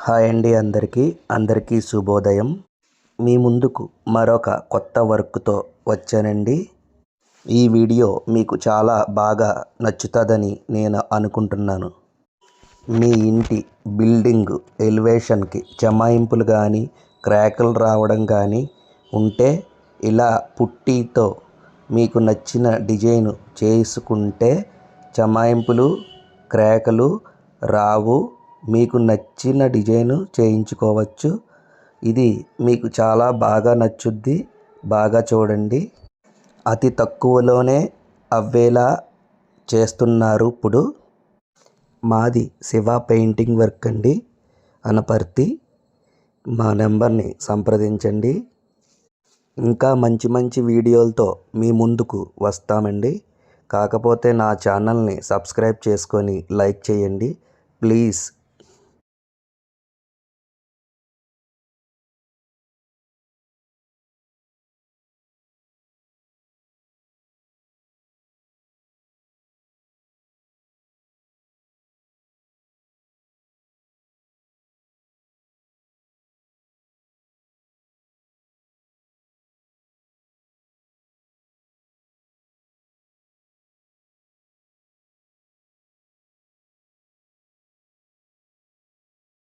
Hi అండి అందరికీ శుభోదయం. మీ ముందుకు మరొక కొత్త వర్క్తో వచ్చానండి. ఈ వీడియో మీకు చాలా బాగా నచ్చుతుందని నేను అనుకుంటున్నాను. మీ ఇంటి బిల్డింగ్ ఎలివేషన్కి జమాయింపులు కానీ క్రాకులు రావడం కానీ ఉంటే ఇలా పుట్టీతో మీకు నచ్చిన డిజైన్ చేసుకుంటే జమాయింపులు క్రాకులు రావు. మీకు నచ్చిన డిజైన్ చేయించుకోవచ్చు. ఇది మీకు చాలా బాగా నచ్చుద్ది. బాగా చూడండి. అతి తక్కువలోనే అవ్వేలా చేస్తున్నారు ఇప్పుడు. మాది శివ పెయింటింగ్ వర్క్ అండి, అనపర్తి. మా నెంబర్ని సంప్రదించండి. ఇంకా మంచి మంచి వీడియోలతో మీ ముందుకు వస్తామండి. కాకపోతే నా ఛానల్ని సబ్స్క్రైబ్ చేసుకొని లైక్ చేయండి ప్లీజ్.